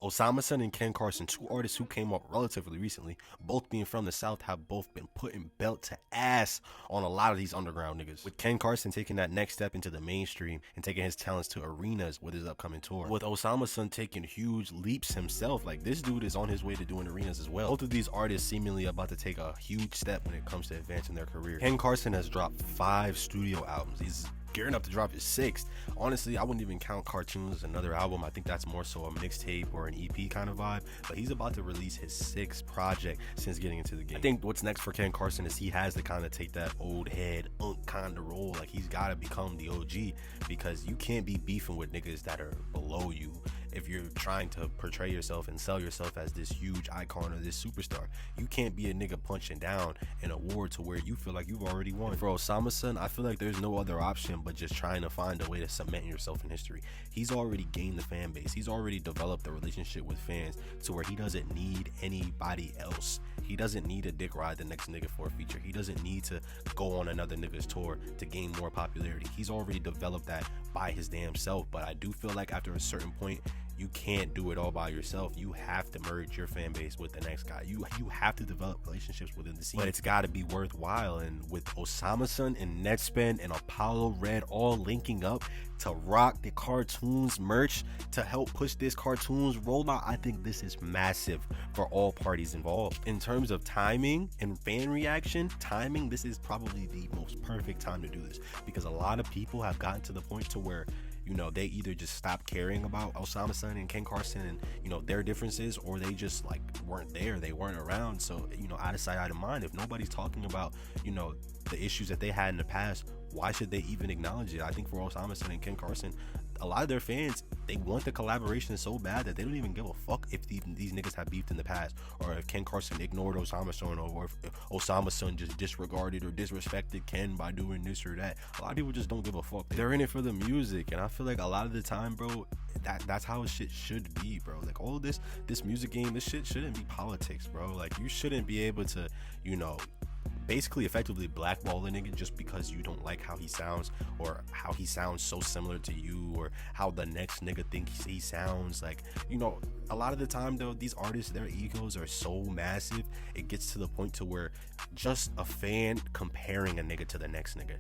Osama and Ken Carson, two artists who came up relatively recently, both being from the South, have both been putting belt to ass on a lot of these underground niggas. With Ken Carson taking that next step into the mainstream and taking his talents to arenas with his upcoming tour. With Osama taking huge leaps himself, like this dude is on his way to doing arenas as well. Both of these artists seemingly about to take a huge step when it comes to advancing their career. Ken Carson has dropped 5 studio albums. He's gearing up to drop his 6th. Honestly, I wouldn't even count Cartoons as another album. I think that's more so a mixtape or an EP kind of vibe. But he's about to release his 6th project since getting into the game. I think what's next for Ken Carson is he has to kind of take that old head kind of role. Like he's got to become the OG, because you can't be beefing with niggas that are below you if you're trying to portray yourself and sell yourself as this huge icon or this superstar. You can't be a nigga punching down an award to where you feel like you've already won. For Osama, I feel like there's no other option but just trying to find a way to cement yourself in history. He's already gained the fan base. He's already developed a relationship with fans to where he doesn't need anybody else. He doesn't need to dick ride the next nigga for a feature. He doesn't need to go on another nigga's tour to gain more popularity. He's already developed that by his damn self. But I do feel like after a certain point, you can't do it all by yourself. You have to merge your fan base with the next guy. You have to develop relationships within the scene, but it's got to be worthwhile. And with Osama and Netspend and Apollo Red all linking up to rock the Cartoons merch to help push this Cartoons rollout, I think this is massive for all parties involved. In terms of timing and fan reaction, this is probably the most perfect time to do this, because a lot of people have gotten to the point to where, you know, they either just stopped caring about Osama and Ken Carson and, you know, their differences, or they just like weren't there, they weren't around. So, you know, out of sight, out of mind. If nobody's talking about, you know, the issues that they had in the past, why should they even acknowledge it? I think for Osama and Ken Carson, a lot of their fans, they want the collaboration so bad that they don't even give a fuck if these niggas have beefed in the past, or if Ken Carson ignored Osama, or if Osama just disregarded or disrespected Ken by doing this or that. A lot of people just don't give a fuck. They're in it for the music, and I feel like a lot of the time, bro, that's how shit should be, bro. Like all of this music game, this shit shouldn't be politics, bro. Like you shouldn't be able to, you know, basically effectively blackball a nigga just because you don't like how he sounds, or how he sounds so similar to you, or how the next nigga thinks he sounds. Like, you know, a lot of the time though, these artists, their egos are so massive, it gets to the point to where just a fan comparing a nigga to the next nigga,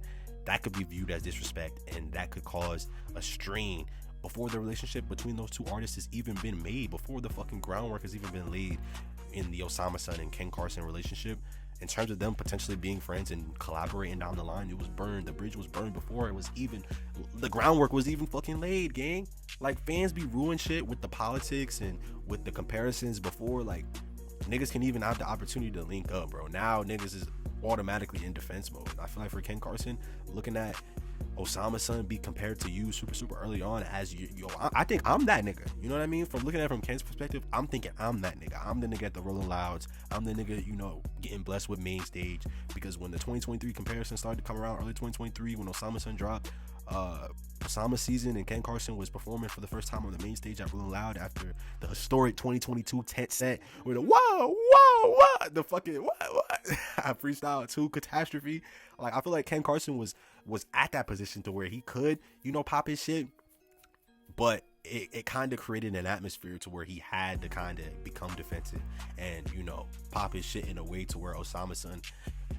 that could be viewed as disrespect, and that could cause a strain before the relationship between those two artists has even been made, before the fucking groundwork has even been laid in the Osama and Ken Carson relationship. In terms of them potentially being friends and collaborating down the line, it was burned. The bridge was burned before it was even, the groundwork was even fucking laid, gang. Like, fans be ruining shit with the politics and with the comparisons before, like, niggas can even have the opportunity to link up, bro. Now niggas is automatically in defense mode. I feel like for Ken Carson, looking at Osama be compared to you super early on as I think I'm that nigga, you know what I mean? From looking at it from Ken's perspective, I'm thinking I'm that nigga. I'm the nigga at the Rolling Louds. I'm the nigga, you know, getting blessed with main stage, because when the 2023 comparison started to come around, early 2023, when Osama dropped Osama season and Ken Carson was performing for the first time on the main stage at Rolling Loud after the historic 2022 tent set with a whoa, the fucking what I freestyle 2 catastrophe. Like, I feel like Ken Carson was at that position to where he could, you know, pop his shit, but it kind of created an atmosphere to where he had to kind of become defensive and, you know, pop his shit in a way to where Osama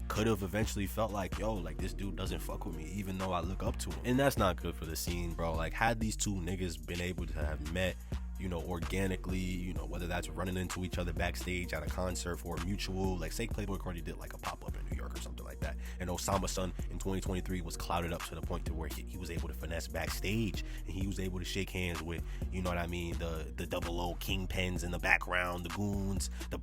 could have eventually felt like, yo, like this dude doesn't fuck with me even though I look up to him. And that's not good for the scene, bro. Like, had these two niggas been able to have met, you know, organically, you know, whether that's running into each other backstage at a concert for a mutual, like say Playboy Cardi did like a pop-up in New York or something like that, and Osama in 2023 was clouded up to the point to where he was able to finesse backstage, and he was able to shake hands with, you know what I mean, the double O kingpins in the background, the goons, the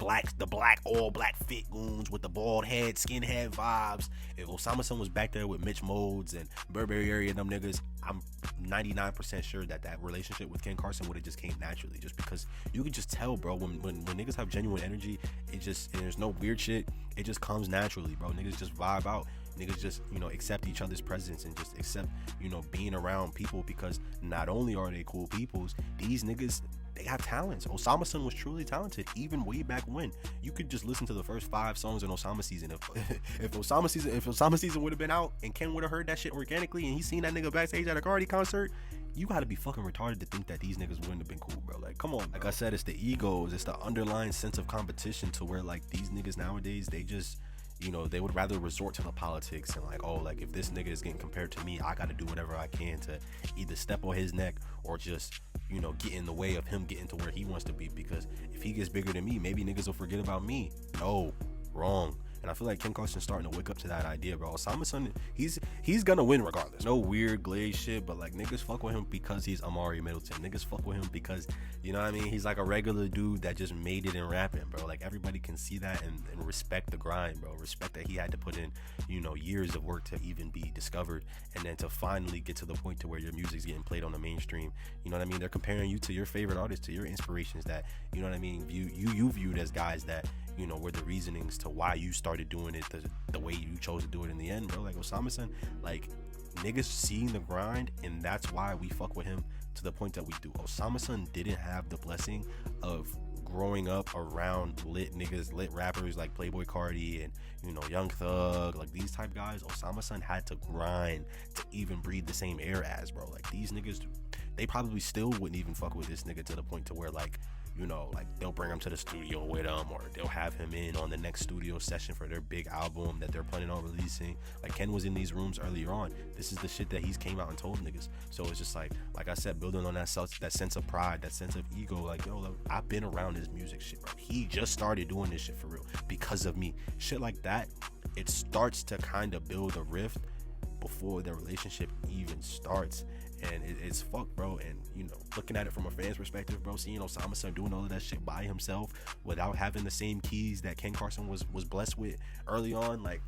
all black fit goons with the bald head, skinhead vibes. If Osama was back there with Mitch Modes and Burberry area and them niggas, I'm 99% sure that relationship with Ken Carson would have just came naturally, just because you can just tell, bro, when niggas have genuine energy, it just, and there's no weird shit, it just comes naturally, bro. Niggas just vibe out. Niggas just, you know, accept each other's presence and just accept, you know, being around people, because not only are they cool peoples, these niggas, they have talents. Osama was truly talented, even way back when. You could just listen to the first 5 songs in Osama season. If Osama season would have been out and Ken would have heard that shit organically and he seen that nigga backstage at a Cardi concert, you gotta be fucking retarded to think that these niggas wouldn't have been cool, bro. Like, come on. Like I said, it's the egos, it's the underlying sense of competition to where like these niggas nowadays, they just, you know, they would rather resort to the politics and like, oh, like if this nigga is getting compared to me, I gotta do whatever I can to either step on his neck or just, you know, get in the way of him getting to where he wants to be. Because if he gets bigger than me, maybe niggas will forget about me. No, wrong. And I feel like Ken Carson's starting to wake up to that idea, bro. Osama son, he's gonna win regardless. No weird glaze shit, but like niggas fuck with him because he's Amari Middleton. Niggas fuck with him because, you know what I mean, he's like a regular dude that just made it in rapping, bro. Like everybody can see that and respect the grind, bro. Respect that he had to put in, you know, years of work to even be discovered, and then to finally get to the point to where your music's getting played on the mainstream. You know what I mean? They're comparing you to your favorite artists, to your inspirations that, you know what I mean, you viewed as guys that, you know, were the reasonings to why you started doing it the way you chose to do it in the end, bro. Like Osama son, like niggas seeing the grind, and that's why we fuck with him to the point that we do. Osama son didn't have the blessing of growing up around lit niggas, lit rappers like Playboy Cardi and, you know, Young Thug, like these type guys. Osama son had to grind to even breathe the same air as, bro. Like these niggas, they probably still wouldn't even fuck with this nigga to the point to where like, you know, like they'll bring him to the studio with them, or they'll have him in on the next studio session for their big album that they're planning on releasing. Like Ken was in these rooms earlier on. This is the shit that he's came out and told niggas. So it's just like I said, building on that sense of pride, that sense of ego. Like, yo, look, I've been around this music shit, bro. He just started doing this shit for real because of me. Shit like that, it starts to kind of build a rift before the relationship even starts. And it's fucked, bro. And, you know, looking at it from a fan's perspective, bro, seeing Osama son doing all of that shit by himself without having the same keys that Ken Carson was blessed with early on, like,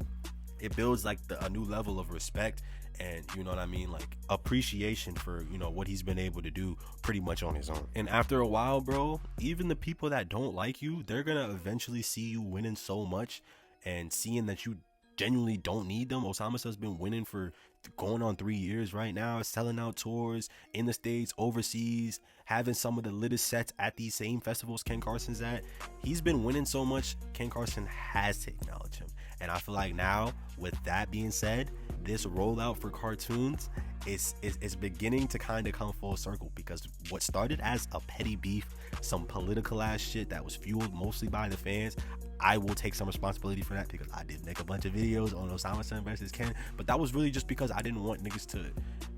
it builds like a new level of respect and, you know what I mean, like appreciation for, you know, what he's been able to do pretty much on his own. And after a while, bro, even the people that don't like you, they're gonna eventually see you winning so much and seeing that you genuinely don't need them. Osama son's been winning for going on 3 years right now, selling out tours in the States, overseas, having some of the littest sets at these same festivals Ken Carson's at. He's been winning so much, Ken Carson has to acknowledge him. And I feel like now, with that being said, this rollout for cartoons is beginning to kind of come full circle, because what started as a petty beef, some political ass shit that was fueled mostly by the fans, I will take some responsibility for that, because I did make a bunch of videos on Osama son versus Ken, but that was really just because I didn't want niggas to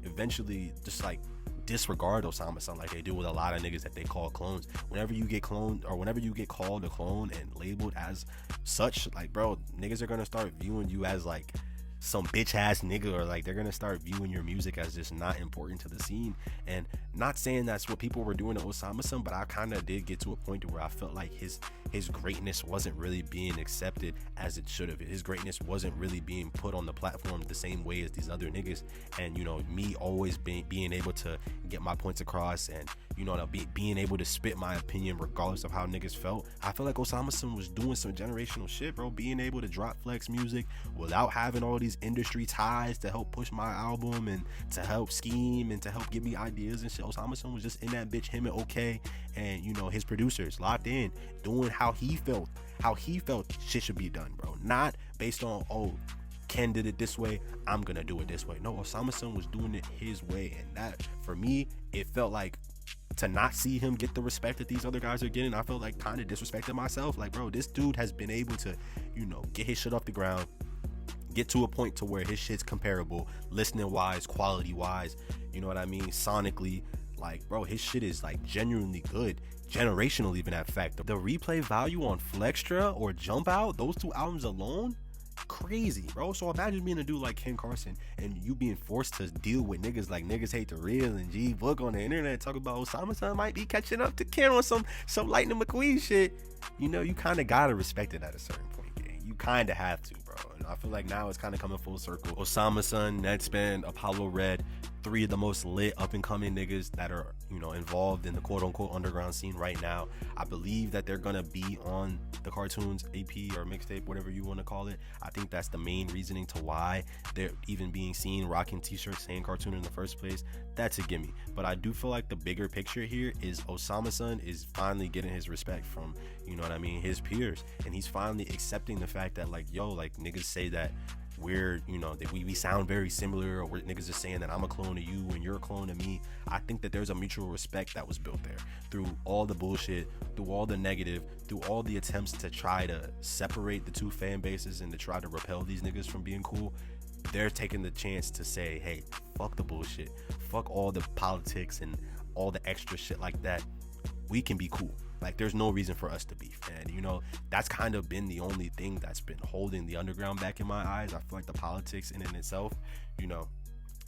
eventually just like disregard Osama son like they do with a lot of niggas that they call clones. Whenever you get cloned, or whenever you get called a clone and labeled as such, like, bro, niggas are gonna start viewing you as like some bitch ass nigga, or like they're gonna start viewing your music as just not important to the scene. And not saying that's what people were doing to Osama son, but I kind of did get to a point where I felt like his greatness wasn't really being accepted as it should have. His greatness wasn't really being put on the platform the same way as these other niggas. And, you know, me always being able to get my points across, and, you know, being able to spit my opinion regardless of how niggas felt. I feel like Osama son was doing some generational shit, bro. Being able to drop flex music without having all these industry ties to help push my album and to help scheme and to help give me ideas and shit. Osama son was just in that bitch, him and OK, and, you know, his producers locked in, doing how he felt shit should be done, bro. Not based on, oh, Ken did it this way, I'm gonna do it this way. No, Osama son was doing it his way, and that, for me, it felt like, to not see him get the respect that these other guys are getting, I felt like kind of disrespected myself. Like, bro, this dude has been able to, you know, get his shit off the ground, get to a point to where his shit's comparable, listening wise, quality wise, you know what I mean, sonically. Like, bro, his shit is like genuinely good, generational even, at fact. The replay value on Flextra or Jump Out, those two albums alone, crazy, bro. So imagine being a dude like Ken Carson and you being forced to deal with niggas like Niggas Hate the Real and G Book on the internet talk about Osama son might be catching up to Ken on some Lightning McQueen shit. You know, you kind of gotta respect it at a certain point, gang. You kind of have to, bro. And I feel like now it's kind of coming full circle. Osama son, Netspin, Apollo Red, three of the most lit up and coming niggas that are, you know, involved in the quote unquote underground scene right now. I believe that they're gonna be on the cartoons AP or mixtape, whatever you want to call it. I think that's the main reasoning to why they're even being seen rocking t-shirts saying cartoon in the first place. That's a gimme. But I do feel like the bigger picture here is Osama son is finally getting his respect from, you know what I mean, his peers, and he's finally accepting the fact that, like, yo, like, niggas say that weird, you know, that we sound very similar, or we're niggas just saying that I'm a clone of you and you're a clone of me. I think that there's a mutual respect that was built there through all the bullshit, through all the negative, through all the attempts to try to separate the two fan bases and to try to repel these niggas from being cool. They're taking the chance to say, hey, fuck the bullshit, fuck all the politics and all the extra shit like that. We can be cool. Like, there's no reason for us to beef. And, you know, that's kind of been the only thing that's been holding the underground back in my eyes. I feel like the politics in and itself, you know,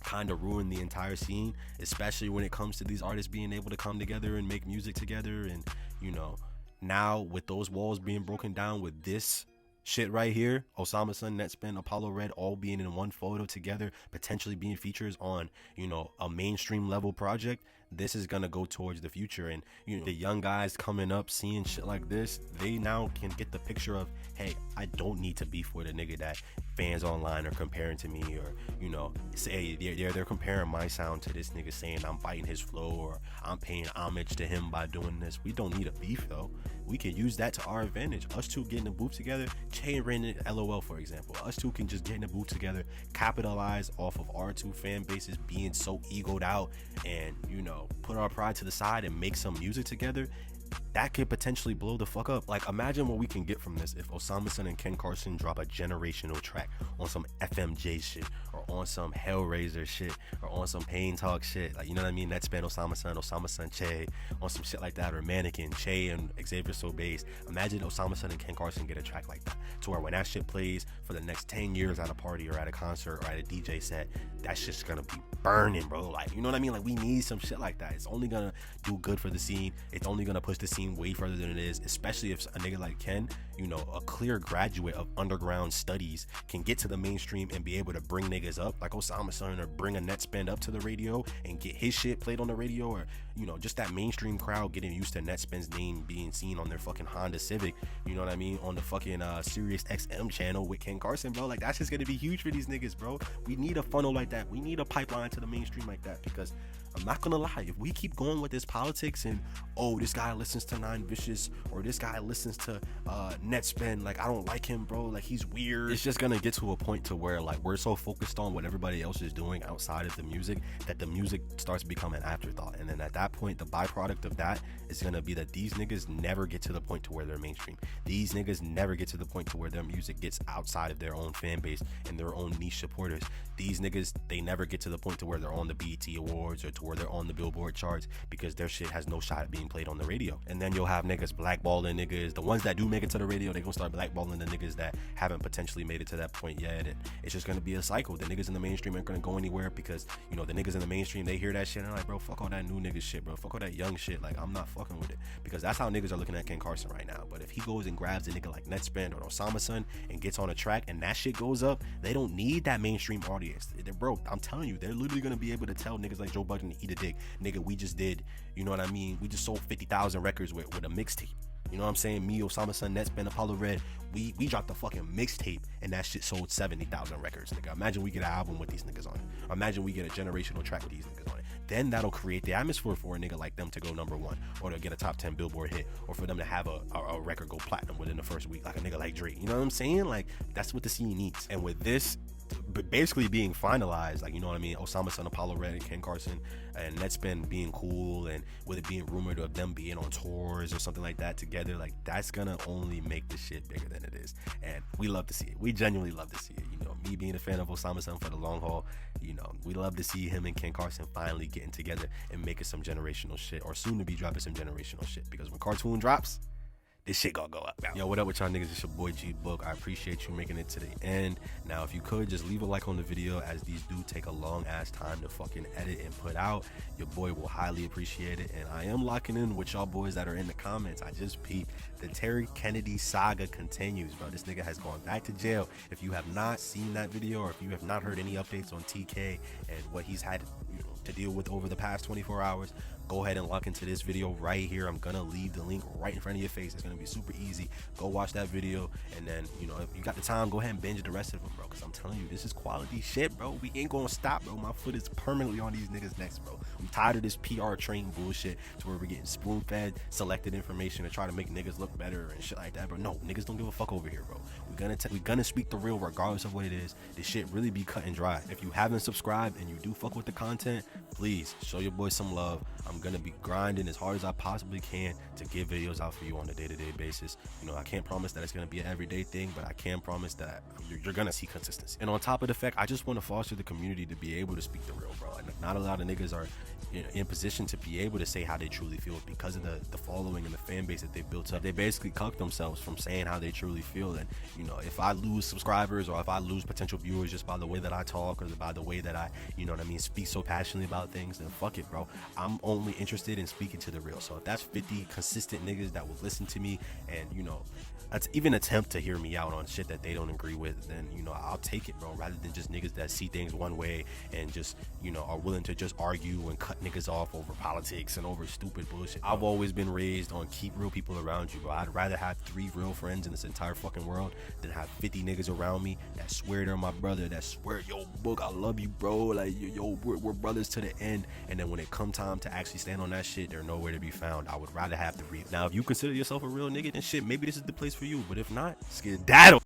kind of ruined the entire scene, especially when it comes to these artists being able to come together and make music together. And, you know, now with those walls being broken down with this shit right here, Osama Sun, Netspin, Apollo Red all being in one photo together, potentially being features on, you know, a mainstream level project, this is gonna go towards the future. And, you know, the young guys coming up seeing shit like this, they now can get the picture of, hey, I don't need to beef with a nigga that fans online are comparing to me, or, you know, say they're comparing my sound to this nigga, saying I'm fighting his flow or I'm paying homage to him by doing this. We don't need a beef though. We can use that to our advantage. Us two getting the booth together, Che and Ren, LOL for example, us two can just get in the booth together, capitalize off of our two fan bases being so egoed out, and, you know, put our pride to the side and make some music together. That could potentially blow the fuck up. Like, imagine what we can get from this if Osama Sun and Ken Carson drop a generational track on some FMJ shit, or on some Hellraiser shit, or on some Pain Talk shit. Like, you know what I mean? That span Osama Sun, Che, on some shit like that, or Mannequin, Che and Xavier So Bass. Imagine Osama Sun and Ken Carson get a track like that, to where when that shit plays for the next 10 years at a party or at a concert or at a DJ set, that shit's gonna be burning, bro. Like, you know what I mean? Like, we need some shit like that. It's only gonna do good for the scene. It's only gonna push the scene way further than it is, especially if a nigga like Ken, you know, a clear graduate of underground studies, can get to the mainstream and be able to bring niggas up like Osama Sun, or bring a Netspin up to the radio and get his shit played on the radio, or, you know, just that mainstream crowd getting used to Netspin's name being seen on their fucking Honda Civic, you know what I mean, on the fucking Sirius XM channel with Ken Carson, bro. Like, that's just gonna be huge for these niggas, bro. We need a funnel like that. We need a pipeline to the mainstream like that, because I'm not gonna lie, if we keep going with this politics and, oh, this guy listens to Nine Vicious, or this guy listens to Netspin, like, I don't like him, bro, like, he's weird, it's just gonna get to a point to where, like, we're so focused on what everybody else is doing outside of the music that the music starts becoming an afterthought. And then at that point, the byproduct of that is gonna be that these niggas never get to the point to where they're mainstream. These niggas never get to the point to where their music gets outside of their own fan base and their own niche supporters. These niggas, they never get to the point to where they're on the BET Awards or to where they're on the Billboard charts, because their shit has no shot at being played on the radio. And then you'll have niggas blackballing niggas. The ones that do make it to the radio, they gonna start blackballing the niggas that haven't potentially made it to that point yet. And it's just gonna be a cycle. The niggas in the mainstream aren't gonna go anywhere, because, you know, the niggas in the mainstream, they hear that shit and they're like, bro, fuck all that new nigga shit, bro. Fuck all that young shit. Like, I'm not fucking with it. Because that's how niggas are looking at Ken Carson right now. But if he goes and grabs a nigga like Netspin or Osama Sun and gets on a track and that shit goes up, they don't need that mainstream audience. Bro, I'm telling you, they're literally gonna be able to tell niggas like Joe Budden to eat a dick. Nigga, we just did, you know what I mean? We just sold 50,000 records with a mixtape. You know what I'm saying? Me, Osama Sun, Netspin, Apollo Red, we dropped a fucking mixtape and that shit sold 70,000 records, nigga. Imagine we get an album with these niggas on it. Imagine we get a generational track with these niggas on it. Then that'll create the atmosphere for a nigga like them to go number one, or to get a top 10 Billboard hit, or for them to have a record go platinum within the first week, like a nigga like Drake. You know what I'm saying? Like, that's what the scene needs. And with this basically being finalized, like, you know what I mean, Osama Sun, Apollo Red, and Ken Carson and Netspin being cool, and with it being rumored of them being on tours or something like that together, like, that's gonna only make this shit bigger than it is. And we love to see it. We genuinely love to see it. You know, me being a fan of Osama Sun for the long haul, you know, we love to see him and Ken Carson finally getting together and making some generational shit, or soon to be dropping some generational shit, because when Cartoon drops, this shit gonna go up. Yo, what up with y'all niggas? It's your boy G Book. I appreciate you making it to the end. Now, if you could just leave a like on the video, as these do take a long ass time to fucking edit and put out. Your boy will highly appreciate it. And I am locking in with y'all boys that are in the comments. I just peeped. The Terry Kennedy saga continues, bro. This nigga has gone back to jail. If you have not seen that video, or if you have not heard any updates on TK and what he's had, you know, to deal with over the past 24 hours, go ahead and lock into this video right here. I'm gonna leave the link right in front of your face. It's gonna be super easy. Go watch that video, and then, you know, if you got the time, go ahead and binge the rest of them, bro, because I'm telling you, this is quality shit, bro. We ain't gonna stop, bro. My foot is permanently on these niggas' necks, bro. I'm tired of this PR train bullshit to where we're getting spoon-fed selected information to try to make niggas look better and shit like that, bro. No, niggas don't give a fuck over here, bro. We're gonna speak the real regardless of what it is. This shit really be cut and dry. If you haven't subscribed and you do fuck with the content, please show your boy some love. I'm gonna be grinding as hard as I possibly can to get videos out for you on a day-to-day basis. You know, I can't promise that it's gonna be an everyday thing, but I can promise that you're gonna see consistency. And on top of the fact, I just want to foster the community to be able to speak the real, bro. And not a lot of niggas are in position to be able to say how they truly feel because of the following and the fan base that they built up. They basically cuck themselves from saying how they truly feel. And, you know, if I lose subscribers or if I lose potential viewers just by the way that I talk or by the way that I, you know what I mean, speak so passionately about things, then fuck it, bro. I'm only interested in speaking to the real. So if that's 50 consistent niggas that will listen to me and, you know, that's even attempt to hear me out on shit that they don't agree with, then, you know, I'll take it, bro, rather than just niggas that see things one way and just, you know, are willing to just argue and cut niggas off over politics and over stupid bullshit. I've always been raised on keep real people around you, bro. I'd rather have 3 real friends in this entire fucking world than have 50 niggas around me that swear they're my brother, that swear, yo, book, I love you, bro, like, yo, we're brothers to the end, and then when it come time to actually stand on that shit, they're nowhere to be found. I would rather have the real. Now, if you consider yourself a real nigga, then shit, maybe this is the place for you, but if not, skedaddle.